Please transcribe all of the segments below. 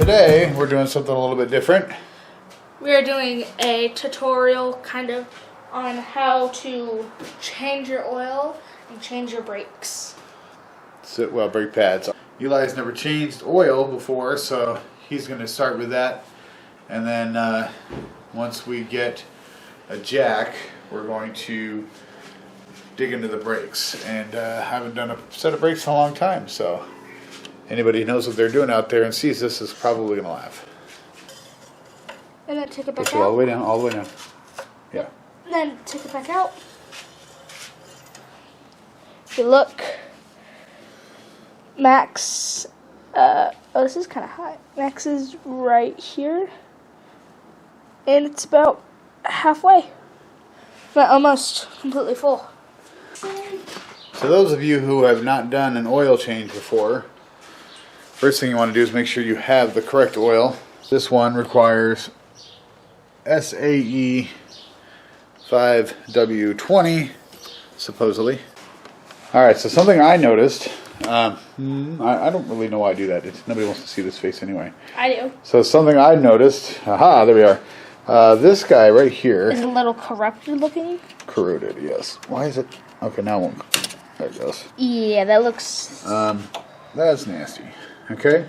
Today we're doing something a little bit different. We are doing a tutorial kind of on how to change your oil and change your brakes. Well, brake pads. Eli's never changed oil before, so he's going to start with that. And then once we get a jack, we're going to dig into the brakes. And haven't done a set of brakes in a long time, so anybody who knows what they're doing out there and sees this is probably going to laugh. And then take it back Push out. it all the way down, all the way down. Yeah. And then take it back out. If you look, max, this is kind of high. Max is right here. And it's about halfway. But almost completely full. So those of you who have not done an oil change before, first thing you want to do is make sure you have the correct oil. This one requires SAE 5W20, supposedly. Alright, so something I noticed, I don't really know why I do that. Nobody wants to see this face anyway. I do. So something I noticed, aha, there we are. This guy right here. Is it a little corrupted looking? Corroded, yes. Why is it? Okay, now it won't. There it goes. Yeah, that looks... That's nasty. Okay?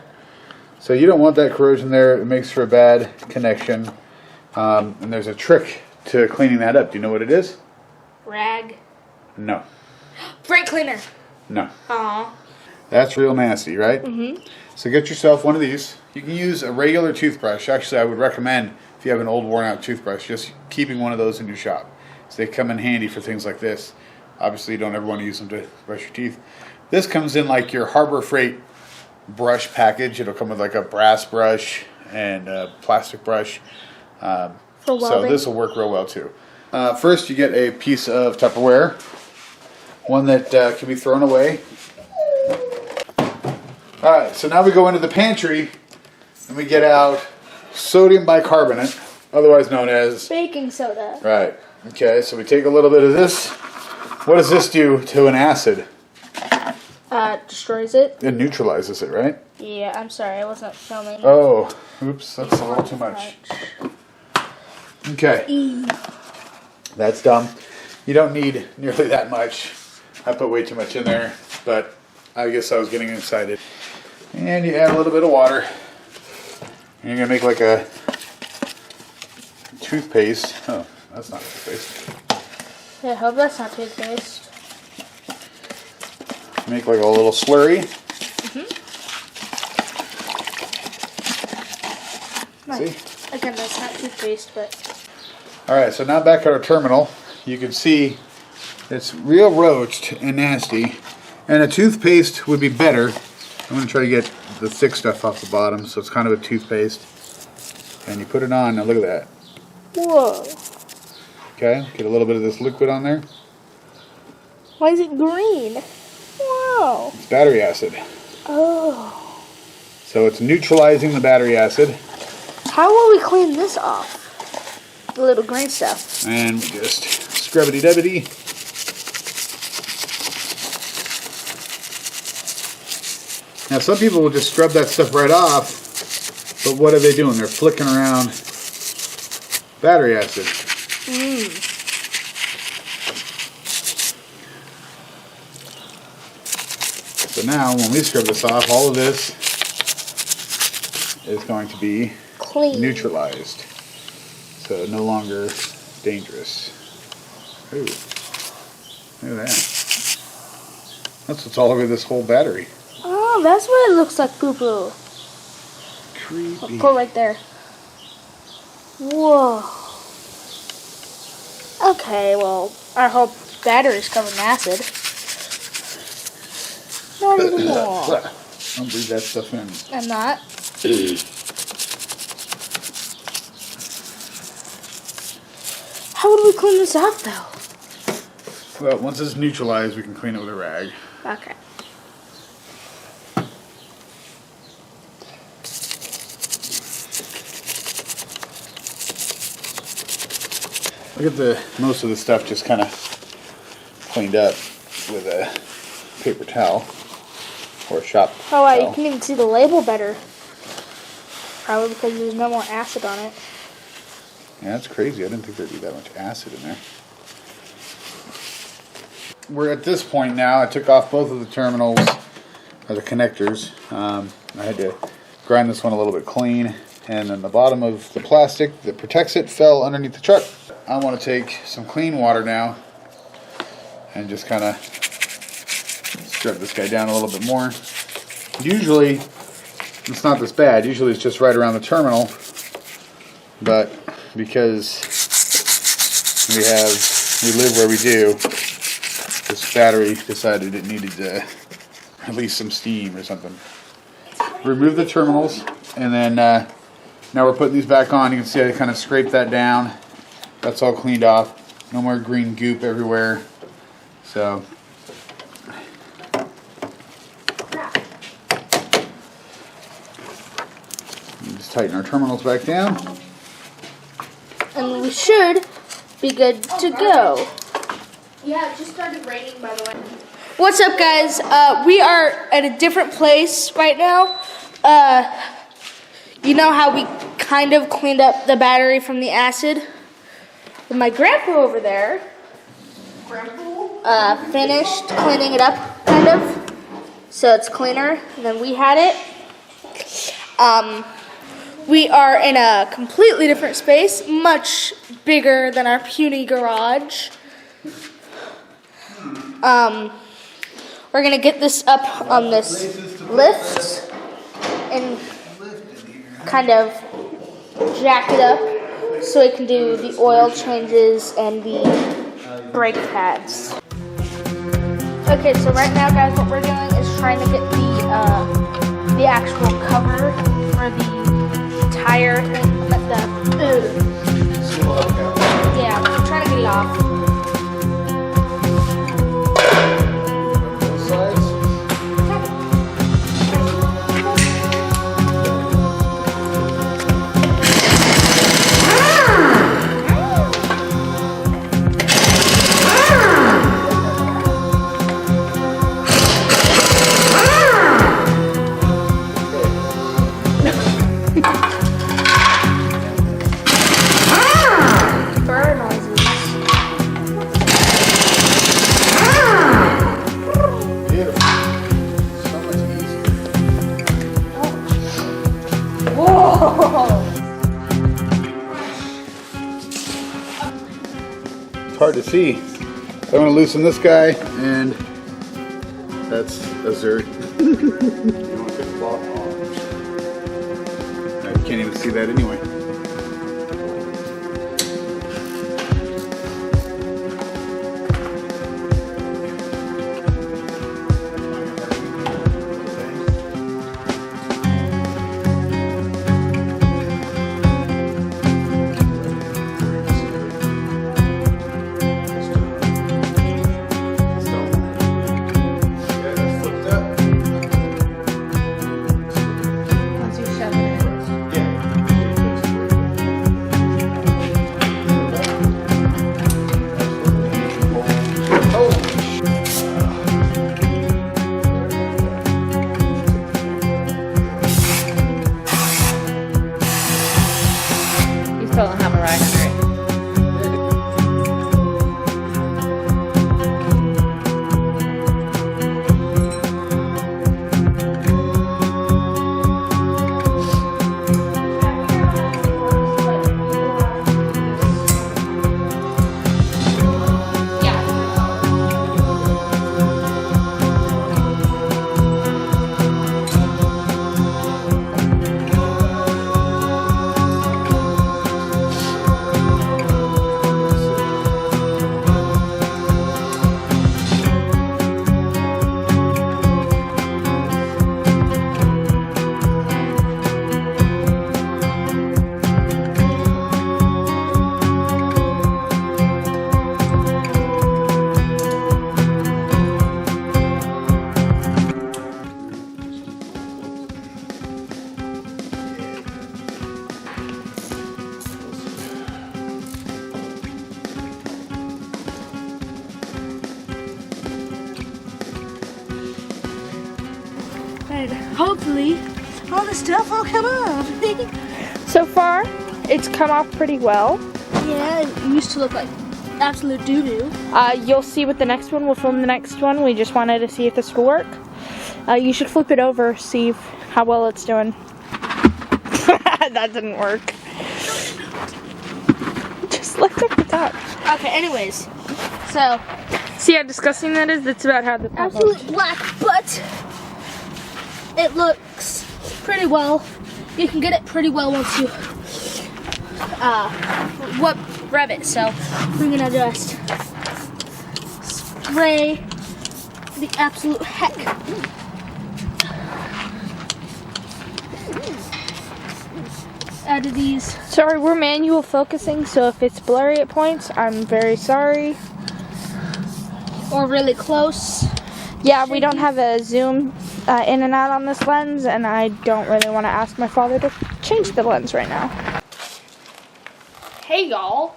So you don't want that corrosion there. It makes for a bad connection. And there's a trick to cleaning that up. Do you know what it is? Rag. No. Brake cleaner. No. Aw. That's real nasty, right? Mm-hmm. So get yourself one of these. You can use a regular toothbrush. Actually, I would recommend, if you have an old worn-out toothbrush, just keeping one of those in your shop. So they come in handy for things like this. Obviously, you don't ever want to use them to brush your teeth. This comes in like your Harbor Freight brush package. It'll come with like a brass brush and a plastic brush. So this will work real well too. First, you get a piece of Tupperware, one that can be thrown away. Alright, so now we go into the pantry and we get out sodium bicarbonate, otherwise known as baking soda. Right. Okay, so we take a little bit of this. What does this do to an acid? Destroys it. It neutralizes it, right? Yeah, I'm sorry, I wasn't filming. Oh, oops, that's a little too much. Okay. That's dumb. You don't need nearly that much. I put way too much in there, but I guess I was getting excited. And you add a little bit of water. And you're going to make like a toothpaste. Oh, that's not toothpaste. Yeah, I hope that's not toothpaste. Make like a little slurry. See? Again, that's not toothpaste, but... Alright, so now back at our terminal, you can see it's real roached and nasty. And a toothpaste would be better. I'm going to try to get the thick stuff off the bottom, so it's kind of a toothpaste. And you put it on, now look at that. Whoa. Okay, get a little bit of this liquid on there. Why is it green? Wow. It's battery acid. Oh. So it's neutralizing the battery acid. How will we clean this off? The little green stuff. And we just scrubbity-dubbity. Now some people will just scrub that stuff right off, but what are they doing? They're flicking around battery acid. So now when we scrub this off, all of this is going to be clean, neutralized. So no longer dangerous. Ooh, look at that. That's what's all over this whole battery. Oh, that's what it looks like, poo-poo. Creepy. Go right there. Whoa. Okay, well, our whole battery's covered in acid. Not even more. Don't breathe that stuff in. I'm not. How would we clean this out, though? Well, once it's neutralized, we can clean it with a rag. Okay. Look at most of the stuff just kind of cleaned up with a paper towel or a shop Oh, wow, towel. you can even see the label better. Probably because there's no more acid on it. Yeah, that's crazy. I didn't think there'd be that much acid in there. We're at this point now. I took off both of the terminals, or the connectors. I had to grind this one a little bit clean. And then the bottom of the plastic that protects it fell underneath the truck. I want to take some clean water now and just kind of strip this guy down a little bit more. Usually, it's not this bad. Usually it's just right around the terminal. But because we live where we do, this battery decided it needed to release some steam or something. Remove the terminals, and then now we're putting these back on. You can see I kind of scraped that down. That's all cleaned off. No more green goop everywhere. So just tighten our terminals back down. And we should be good to go. Yeah, it just started raining, by the way. What's up, guys? We are at a different place right now. You know how we kind of cleaned up the battery from the acid? And my grandpa over there finished cleaning it up, kind of. So it's cleaner than we had it. We are in a completely different space, much bigger than our puny garage. We're gonna get this up on this lift and kind of jack it up so it can do the oil changes and the brake pads. Okay, so right now, guys, what we're doing is trying to get the actual cover for the tire thing, but yeah, we're trying to get it off. It's hard to see. So I'm going to loosen this guy, and that's Azure. You don't take the cloth off. I can't even see that anyway. all this stuff will come off. So far, it's come off pretty well. Yeah, it used to look like absolute doo-doo. You'll see with the next one. We'll film the next one. We just wanted to see if this will work. You should flip it over, see how well it's doing. That didn't work. Just lift up the top. Okay, anyways. So, See how disgusting that is? That's about how the top looks. absolute black, but it looks pretty well. You can get it pretty well once you rev it. So we're gonna just spray the absolute heck out of these. Sorry, we're manual focusing, so if it's blurry at points, I'm very sorry. Or really close. Yeah, we don't have a zoom in and out on this lens, and I don't really want to ask my father to change the lens right now. Hey y'all.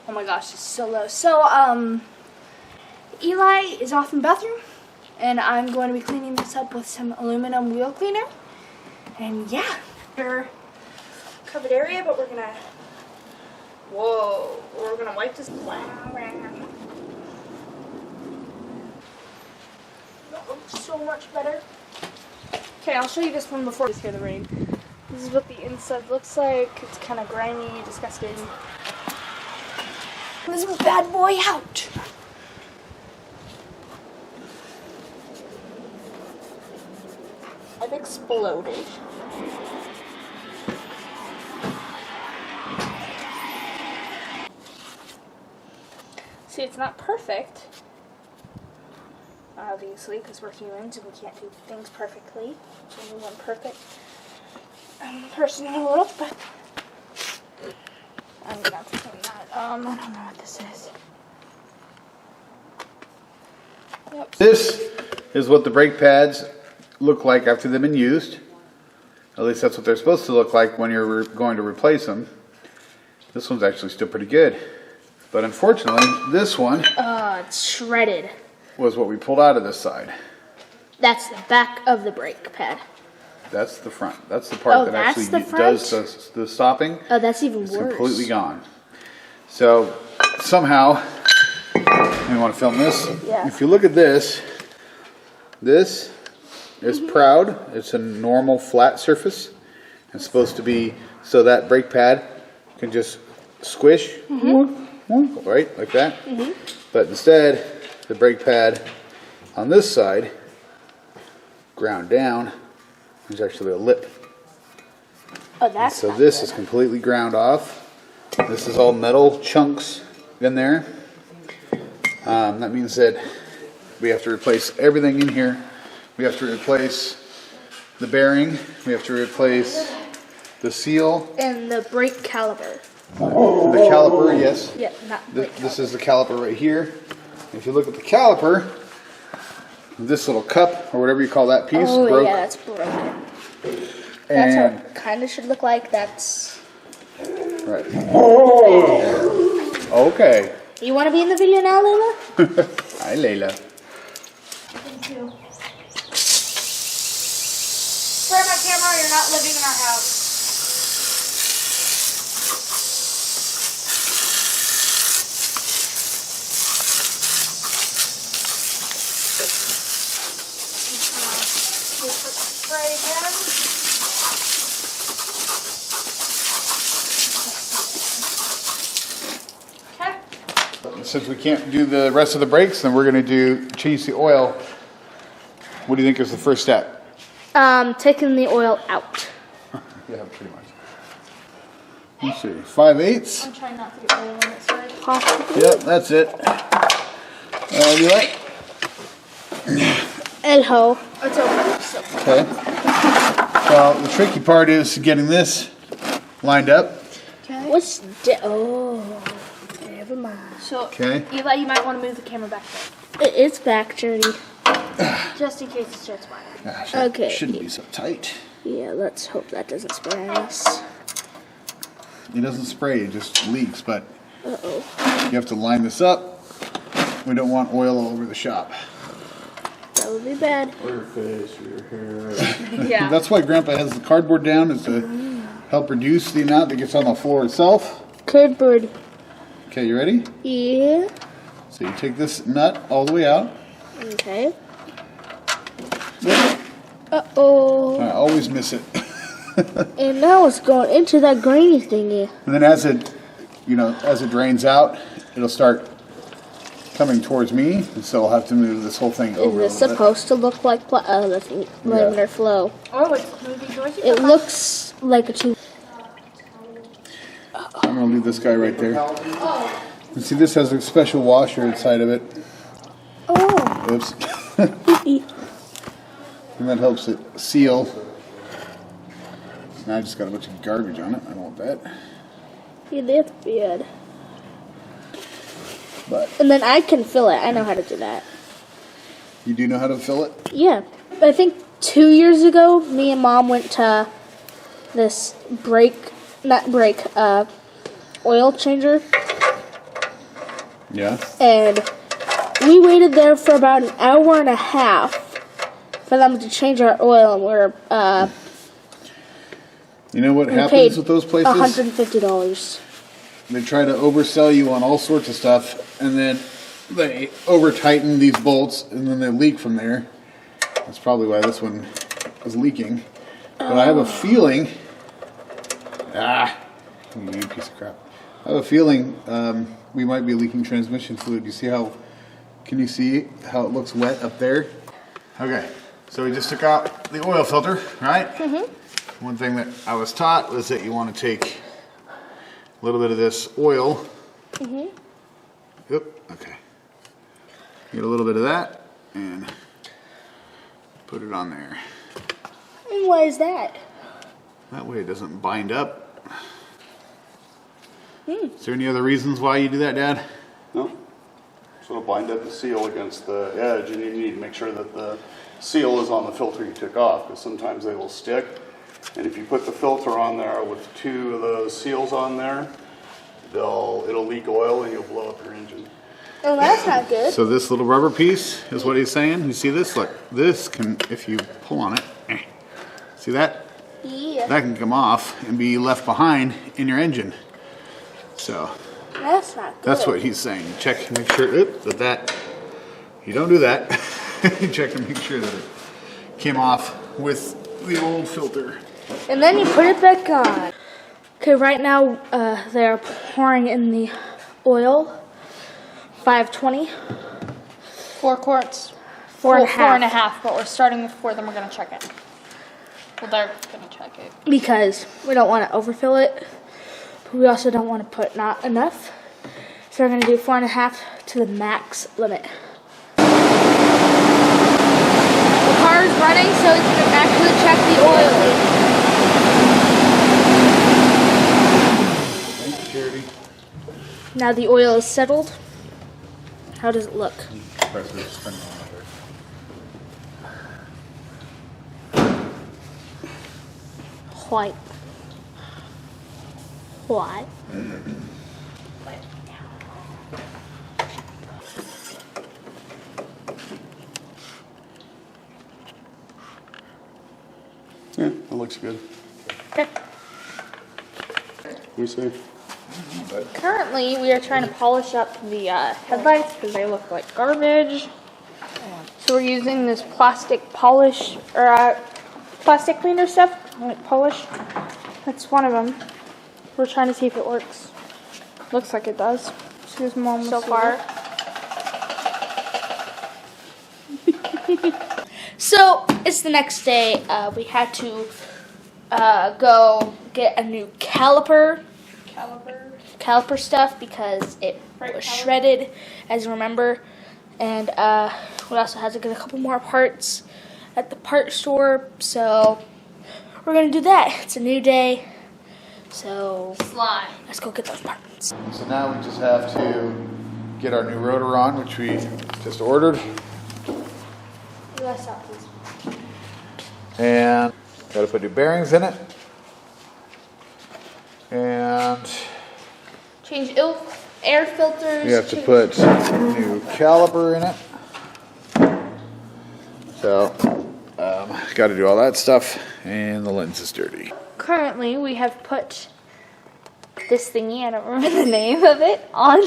Oh my gosh, it's so low. So, Eli is off in the bathroom, and I'm going to be cleaning this up with some aluminum wheel cleaner. And yeah, covered area, but we're gonna, we're gonna wipe this. That looks so much better. Okay, I'll show you this one before we hear the rain. This is what the inside looks like. It's kind of grimy, disgusting. This bad boy out. I've exploded. See, it's not perfect, obviously, because we're humans and we can't do things perfectly. There's only one perfect person in the world, but I'm gonna have to clean that. I don't know what this is. Yep. This is what the brake pads look like after they've been used. At least that's what they're supposed to look like when you're going to replace them. This one's actually still pretty good. But unfortunately, this one It's shredded. was what we pulled out of this side. That's the back of the brake pad. That's the front. That's the part Oh, that that's actually the front? does the stopping. Oh, that's even It's worse. completely gone. So somehow, you want to film this? Yeah. If you look at this, this is proud. It's a normal flat surface. It's supposed to be so that brake pad can just squish, right, like that. But instead, the brake pad on this side ground down. There's actually a lip. Oh, that's So not this good. is completely ground off. This is all metal chunks in there. That means that we have to replace everything in here. We have to replace the bearing. We have to replace the seal. And the brake caliper. The caliper, yes. Yeah, not brake This is the caliper right here. If you look at the caliper, this little cup, or whatever you call that piece, Oh, broke. yeah, that's broken. That's And, what it kind of should look like. That's. right. Okay. You want to be in the video now, Layla? Hi, Layla. Thank you. Grab my camera, you're not living in our house. Spray again. Okay. Since we can't do the rest of the brakes, then we're going to change the oil. What do you think is the first step? Taking the oil out. Yeah, pretty much. Let's see, 5/8. I'm trying not to get oil on this side. Possibly. Yep, that's it. You like? Elho. It's over. Okay. Well, the tricky part is getting this lined up. Okay. Oh, never mind. So, Okay. Eli, you might want to move the camera back there. It's back, Journey. Just in case it starts firing. Gosh, Okay. Shouldn't be so tight. Yeah, let's hope that doesn't spray us. It doesn't spray, it just leaks, but Uh-oh. you have to line this up. We don't want oil all over the shop. That would be bad. Or your face, or your hair. Yeah. That's why Grandpa has the cardboard down, is to help reduce the amount that gets on the floor itself. Cardboard. Okay, you ready? Yeah. So you take this nut all the way out. Okay. Uh-oh. I always miss it. And now it's going into that grainy thingy. And then as it, as it drains out, it'll start coming towards me, and so I'll have to move this whole thing over. Is this supposed to look like that's laminar flow? Oh, it's moving towards you. It looks like a tube. I'm gonna leave this guy right there. And see, this has a special washer inside of it. Oh. Oops. And that helps it seal. Now I just got a bunch of garbage on it. I don't want that. Yeah, that's bad. But And then I can fill it. I know how to do that. you do know how to fill it? Yeah. I think 2 years ago, me and Mom went to this oil changer. Yeah. And we waited there for about an hour and a half for them to change our oil, and You know what we happens paid with those places? $150. They try to oversell you on all sorts of stuff, and then they over tighten these bolts, and then they leak from there. That's probably why this one is leaking. But I have a feeling. You piece of crap. I have a feeling we might be leaking transmission fluid. You see how? Can you see how it looks wet up there? Okay, so we just took out the oil filter, right? Mm-hmm. One thing that I was taught was that you want to take a little bit of this oil. Mm-hmm. Yep, okay. Get a little bit of that and put it on there. And why is that? That way it doesn't bind up. Is there any other reasons why you do that, Dad? No. So it'll bind up the seal against the edge, and you need to make sure that the seal is on the filter you took off, because sometimes they will stick. And if you put the filter on there with 2 of those seals on there, it'll leak oil and you'll blow up your engine. Oh, that's not good. So this little rubber piece is what he's saying. You see this? Look, this can, if you pull on it, see that? Yeah. That can come off and be left behind in your engine. So That's not good. that's what he's saying. Check, make sure that you don't do that. You check and make sure that it came off with the old filter. And then you put it back on. Okay, right now they're pouring in the oil. 520. 4 quarts. 4.5. 4.5, but we're starting with 4, then we're going to check it. Well, they're going to check it. Because we don't want to overfill it, but we also don't want to put not enough. So we're going to do 4.5 to the max limit. The car is running, so it's going to actually check the oil. Thank you, Charity. Now the oil is settled. How does it look? White. White. Yeah, that looks good. Okay. Let me see. Currently, we are trying to polish up the headlights because they look like garbage. So we're using this plastic polish, or plastic cleaner stuff, like polish. That's one of them. We're trying to see if it works. Looks like it does. Excuse Mom so far. So it's the next day. We had to go get a new caliper stuff because it was shredded, as you remember. And we also had to get a couple more parts at the part store. So we're gonna do that. It's a new day. So let's go get those parts. So now we just have to get our new rotor on, which we just ordered. And got to put new bearings in it. And Change air filters. we have to put new caliper in it. So, got to do all that stuff, and the lens is dirty. Currently, we have put this thingy, I don't remember the name of it, on.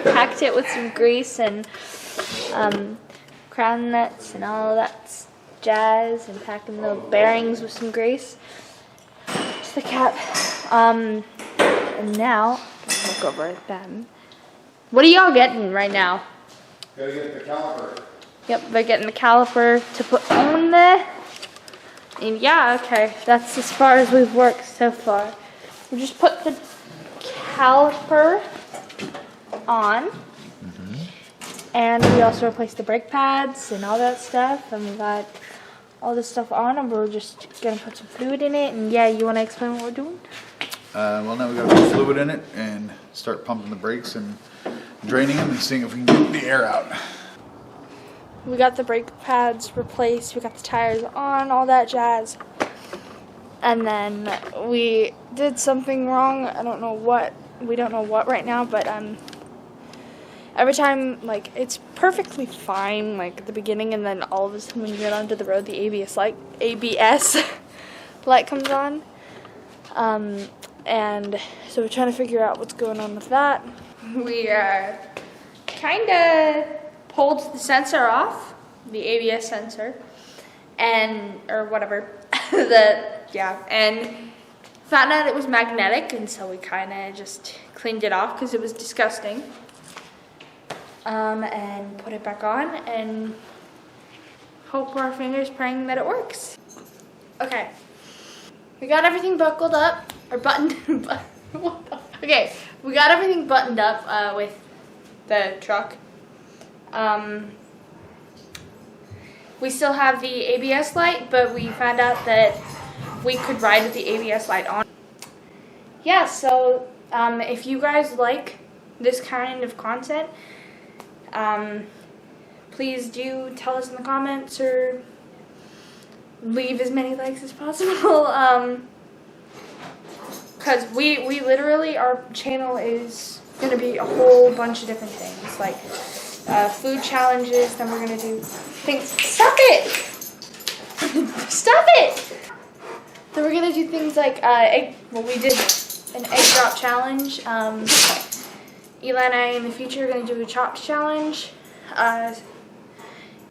Packed it with some grease and crown nuts and all that jazz, and packing the bearings with some grease. Just the cap. And now, look over at them. What are y'all getting right now? Gotta get the caliper. Yep, they're getting the caliper to put on there. And yeah, okay, that's as far as we've worked so far. We just put the caliper on. And we also replaced the brake pads and all that stuff. And we got all this stuff on, and we're just gonna put some fluid in it. And yeah, you wanna explain what we're doing? Well, now we gotta put fluid in it and start pumping the brakes and draining them and seeing if we can get the air out. We got the brake pads replaced, we got the tires on, all that jazz. And then we did something wrong. I don't know what. We don't know what right now, but every time, like, it's perfectly fine, like, at the beginning, and then all of a sudden when you get onto the road, the ABS light comes on. And so we're trying to figure out what's going on with that. We kind of pulled the sensor off, the ABS sensor, or whatever, and found out it was magnetic, and so we kind of just cleaned it off because it was disgusting. And put it back on and hope our fingers praying that it works. Okay, we got everything buckled up, or buttoned. Okay, we got everything buttoned up with the truck. We still have the ABS light, but we found out that we could ride with the ABS light on. Yeah, so if you guys like this kind of content, please do tell us in the comments or leave as many likes as possible. Because we literally, our channel is going to be a whole bunch of different things, like food challenges, then we're going to do things. Stop it! Stop it! Then we're going to do things like, we did an egg drop challenge. Eli and I in the future are going to do a chopped challenge,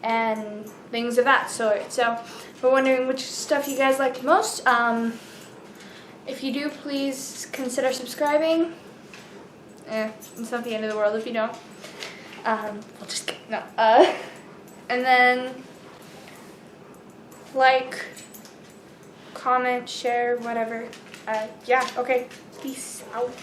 and things of that sort. So we're wondering which stuff you guys liked most. If you do, please consider subscribing. It's not the end of the world if you don't. We'll just kidding. No. And then like, comment, share, whatever. Yeah. Okay. Peace out.